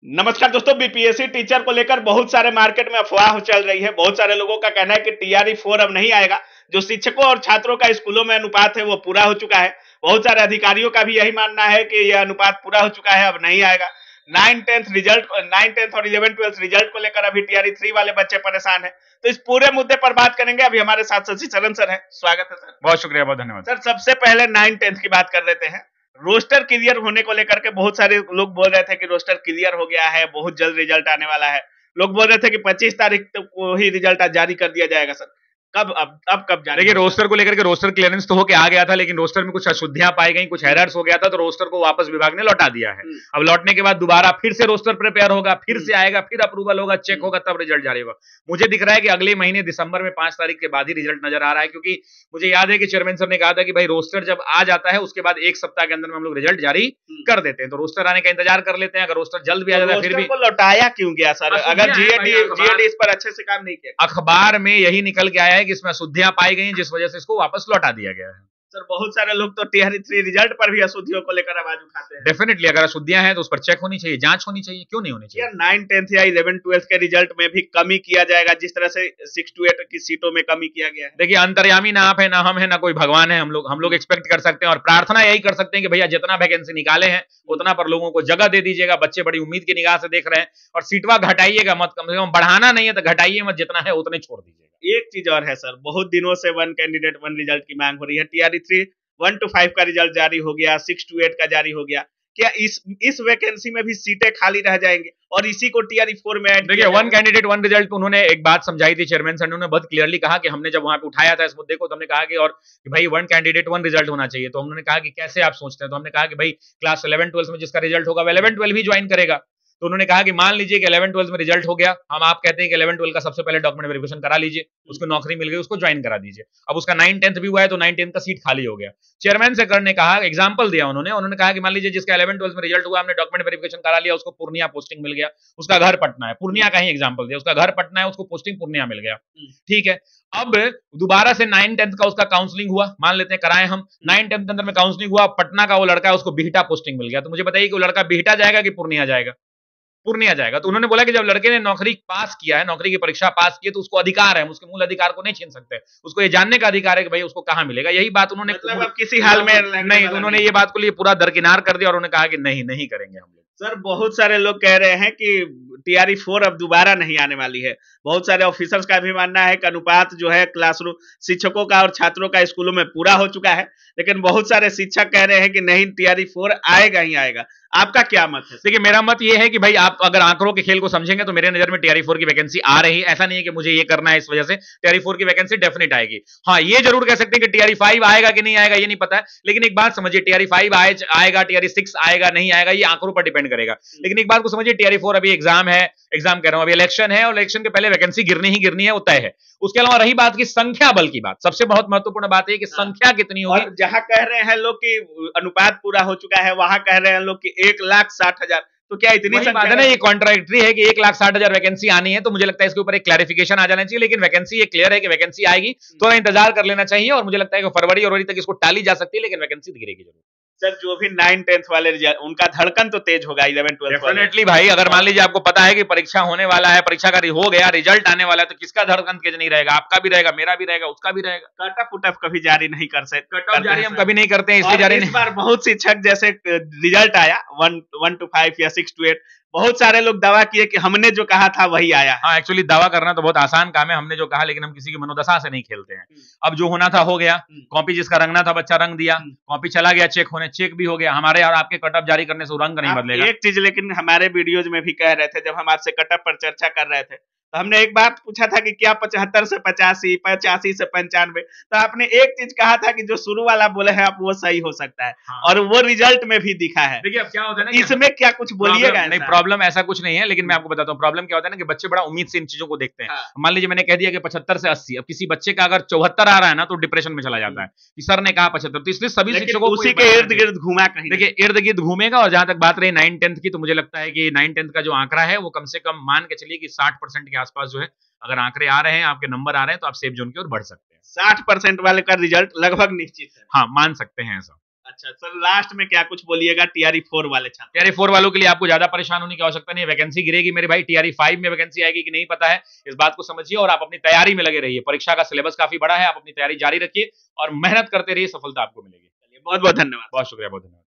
नमस्कार दोस्तों, BPSC teacher को लेकर बहुत सारे मार्केट में अफवाह चल रही है। बहुत सारे लोगों का कहना है कि टीआरई 4 अब नहीं आएगा। जो शिक्षकों और छात्रों का स्कूलों में अनुपात है वो पूरा हो चुका है। बहुत सारे अधिकारियों का भी यही मानना है कि यह अनुपात पूरा हो चुका है, अब नहीं आएगा। 9th और 11th-12th रिजल्ट को लेकर अभी टीआरई 3 वाले बच्चे परेशान है। तो इस पूरे मुद्दे पर बात करेंगे। अभी हमारे साथ शशि चरण सर है, स्वागत है सर। बहुत शुक्रिया, बहुत धन्यवाद सर। सबसे पहले 9th-10th की बात कर लेते हैं। रोस्टर क्लियर होने को लेकर के बहुत सारे लोग बोल रहे थे कि रोस्टर क्लियर हो गया है, बहुत जल्द रिजल्ट आने वाला है। लोग बोल रहे थे कि 25 तारीख को ही रिजल्ट जारी कर दिया जाएगा। सर कब अब कब जारी? देखिए, रोस्टर को लेकर के रोस्टर क्लियरेंस तो होके आ गया था, लेकिन रोस्टर में कुछ अशुद्धियां पाई गई, कुछ एरर्स हो गया था, तो रोस्टर को वापस विभाग ने लौटा दिया है। अब लौटने के बाद दोबारा फिर से रोस्टर प्रिपेयर होगा, फिर से आएगा, फिर अप्रूवल होगा, चेक होगा, तब रिजल्ट जारी होगा। मुझे दिख रहा है कि अगले महीने दिसंबर में 5 तारीख के बाद ही रिजल्ट नजर आ रहा है, क्योंकि मुझे याद है कि चेयरमैन सर ने कहा था कि भाई रोस्टर जब आ जाता है उसके बाद 1 सप्ताह के अंदर में हम लोग रिजल्ट जारी कर देते हैं। तो रोस्टर आने का इंतजार कर लेते हैं। अगर रोस्टर जल्द भी आ जाता है, फिर भी लौटाया क्यों गया सर? अगर जीएडी इस पर अच्छे से काम नहीं किया। अखबार में यही निकल के आया है कि इसमें अशुद्धियां पाई गई, जिस वजह से इसको वापस लौटा दिया गया है। सर बहुत सारे लोग तो टीआरई 3 रिजल्ट पर भी अशुद्धियों को लेकर आवाज उठाते हैं। डेफिनेटली अगर अशुद्धियां हैं तो उस पर चेक होनी चाहिए, जांच होनी चाहिए, क्यों नहीं होनी चाहिए? 9th-10th या 11th-12th के रिजल्ट में भी कमी किया जाएगा, जिस तरह से 6 to 8 की सीटों में कमी किया गया है। देखिए, अंतर्यामी ना आप है, ना हम है, ना कोई भगवान है। हम लोग एक्सपेक्ट कर सकते हैं और प्रार्थना यही कर सकते हैं कि भैया जितना वैकेंसी निकाले हैं उतना पर लोगों को जगह दे दीजिएगा। बच्चे बड़ी उम्मीद की निगाह से देख रहे हैं, और सीटवा घटाइएगा मत, कम से कम बढ़ाना नहीं है तो घटाइए मत, जितना है उतने छोड़ दीजिएगा। एक चीज और है सर, बहुत दिनों से 1 कैंडिडेट 1 रिजल्ट की मांग हो रही है। टीआरई 3 1 to 5 का रिजल्ट जारी हो गया, 6 to 8 का जारी हो गया। क्या इस वैकेंसी में भी सीटें खाली रह जाएंगे और इसी को टीआरई 4 में ऐड? देखिए, 1 कैंडिडेट 1 रिजल्ट, उन्होंने एक बात समझाई थी चेयरमैन सर ने, उन्होंने बहुत क्लियरली कहा कि हमने जब वहां पे उठाया था इस मुद्दे को, तो हमने कहा कि और कि भाई 1 कैंडिडेट 1 रिजल्ट होना चाहिए। तो उन्होंने कहा कि कैसे आप सोचते हैं? तो हमने कहा कि भाई क्लास 11-12 में जिसका रिजल्ट होगा वो 11-12 ही ज्वाइन करेगा। तो उन्होंने कहा कि मान लीजिए कि 11-12 में रिजल्ट हो गया, हम आप कहते हैं कि 11-12 का सबसे पहले डॉक्यूमेंट वेरिफिकेशन करा लीजिए, उसको नौकरी मिल गई, उसको ज्वाइन करा दीजिए। अब उसका 9th-10th भी हुआ है तो 9th-10th का सीट खाली हो गया। चेयरमैन से करने कहा, एग्जांपल दिया उन्होंने कहा कि मान लीजिए जिसका 11-12 में रिजल्ट हुआ, हमने डॉक्यूमेंट वेरिफिकेशन करा लिया, उसको पूर्णिया पोस्टिंग मिल गया, उसका घर पटना है, पूर्णिया का ही एग्जांपल दिया, उसका घर पटना है, उसको पोस्टिंग पूर्णिया मिल गया, ठीक है। अब दोबारा से 9th-10th का उसका काउंसलिंग हुआ, मान लेते हैं कराए हम, 9th-10th के अंदर में काउंसलिंग हुआ, पटना का वो लड़का है, उसको बिहटा पोस्टिंग मिल गया। तो मुझे बताइए कि वो लड़का बिहटा जाएगा कि पूर्णिया जाएगा? पूर्णिया जाएगा। तो उन्होंने बोला कि जब लड़के ने नौकरी पास किया है, नौकरी की परीक्षा पास की है, तो उसको अधिकार है, हम उसके मूल अधिकार को नहीं छीन सकते। उसको ये जानने का अधिकार है कि भाई उसको कहां मिलेगा। यही बात उन्होंने मतलब किसी हाल में नहीं, तो उन्होंने ये बात को लिए पूरा दरकिनार कर दिया और उन्होंने कहा कि नहीं करेंगे हम लोग। सर बहुत सारे लोग कह रहे हैं कि टीआरई 4 अब दोबारा नहीं आने वाली है। बहुत सारे ऑफिसर्स का भी मानना है कि अनुपात जो है क्लासरूम शिक्षकों का और छात्रों का स्कूलों में पूरा हो चुका है, लेकिन बहुत सारे शिक्षक कह रहे हैं कि नहीं, टीआरई 4 आएगा ही आएगा। आपका क्या मत है? देखिए, मेरा मत ये है कि भाई आप अगर आंकड़ों के खेल को समझेंगे तो मेरे नजर में टीआरई 4 की वैकेंसी आ रही है। ऐसा नहीं है कि मुझे ये करना है इस वजह से, टीआरई 4 की वैकेंसी डेफिनेट आएगी। हाँ, ये जरूर कह सकते हैं कि टीआरई 5 आएगा कि नहीं आएगा ये नहीं पता है, लेकिन एक बात समझिए, टीआरई 5 आएगा, टीआरई 6 आएगा नहीं आएगा, ये आंकड़ों पर डिपेंड करेगा। लेकिन एक बात को समझिए, टीआरई 4 अभी एग्जाम कह रहा हूं, अभी इलेक्शन है, और इलेक्शन के पहले वैकेंसी गिरनी है, वो तय है। उसके अलावा रही बात की संख्या बल की बात, सबसे बहुत महत्वपूर्ण बात है कि संख्या कितनी होगी। जहां कह रहे हैं लोग कि अनुपात पूरा हो चुका है, वहां कह रहे हैं लोग कि 1,60,000। तो क्या इतनी बात है ना, ये कॉन्ट्राडिक्टरी है कि 1,60,000 वैकेंसी आनी है। तो मुझे लगता है इसके ऊपर एक क्लैरिफिकेशन आ जाना चाहिए, लेकिन वैकेंसी ये क्लियर है कि वैकेंसी आएगी, थोड़ा इंतजार कर लेना चाहिए। और मुझे लगता है कि फरवरी तक इसको टाली जा सकती है, लेकिन वैकेंसी गिरेगी जरूर। सर जो भी 9th-10th वाले रिजल्ट, उनका धड़कन तो तेज होगा 11-12 डेफिनेटली भाई। अगर मान लीजिए आपको पता है कि परीक्षा होने वाला है, परीक्षा का हो गया, रिजल्ट आने वाला है, तो किसका धड़कन तेज नहीं रहेगा? आपका भी रहेगा, मेरा भी रहेगा, उसका भी रहेगा। कट ऑफ कभी जारी नहीं कर सकते, कट ऑफ जारी हम कभी नहीं करते हैं, इसलिए जारी नहीं। इस बार बहुत शिक्षक जैसे रिजल्ट आया 1 to 5 या 6 to 8, बहुत सारे लोग दावा किए कि हमने जो कहा था वही आया। हाँ, एक्चुअली दावा करना तो बहुत आसान काम है, हमने जो कहा, लेकिन हम किसी की मनोदशा से नहीं खेलते हैं। अब जो होना था हो गया, कॉपी जिसका रंगना था बच्चा रंग दिया, कॉपी चला गया, चेक होने, चेक भी हो गया। हमारे और आपके कट ऑफ जारी करने से रंग नहीं बदलेगा। एक चीज लेकिन हमारे वीडियोज में भी कह रहे थे, जब हम आपसे कट ऑफ पर चर्चा कर रहे थे, तो हमने एक बात पूछा था कि क्या 75 से 85, 85 से 95, तो आपने एक चीज कहा था कि जो शुरू वाला बोले हैं आप वो सही हो सकता है। हाँ। और वो रिजल्ट में भी दिखा है। देखिए, अब क्या होता है ना, इसमें क्या कुछ बोलिएगा? नहीं, प्रॉब्लम ऐसा कुछ नहीं है, लेकिन मैं आपको बताता हूँ प्रॉब्लम क्या होता है ना, कि बच्चे बड़ा उम्मीद से इन चीजों को देखते हैं। हाँ। मान लीजिए मैंने कह दिया कि 75 से 80, अब किसी बच्चे का अगर 74 आ रहा है ना, तो डिप्रेशन में चला जाता है कि सर ने कहा 75। तो इसलिए सभी शिक्षकों उसी के इर्द गिर्द घूमा कहीं। देखिए, इर्द गिर्द घूमेगा। और जहां तक बात रही 9th-10th की, तो मुझे लगता है कि 9th-10th का जो आंकड़ा है वो कम से कम मान के चलिए कि 60% के आसपास जो है, अगर आंकड़े आ रहे हैं, आपके नंबर आ रहे हैं, तो आप सेफ जोन की ओर बढ़ सकते हैं। 60% वाले का रिजल्ट लगभग निश्चित है। हाँ, मान सकते हैं ऐसा। अच्छा सर, लास्ट में क्या कुछ बोलिएगा टीआरई 4 वाले छात्र? टीआरई 4 वालों के लिए आपको ज्यादा परेशान होने की आवश्यकता नहीं है, वैकेंसी गिरेगी मेरे भाई। टीआरई 5 में वैकेंसी आएगी कि नहीं पता है, इस बात को समझिए और आप अपनी तैयारी में लगे रहिए। परीक्षा का सिलेबस काफी बड़ा है, आप अपनी तैयारी जारी रखिए और मेहनत करते रहिए, सफलता आपको मिलेगी। बहुत बहुत धन्यवाद। बहुत शुक्रिया, बहुत धन्यवाद।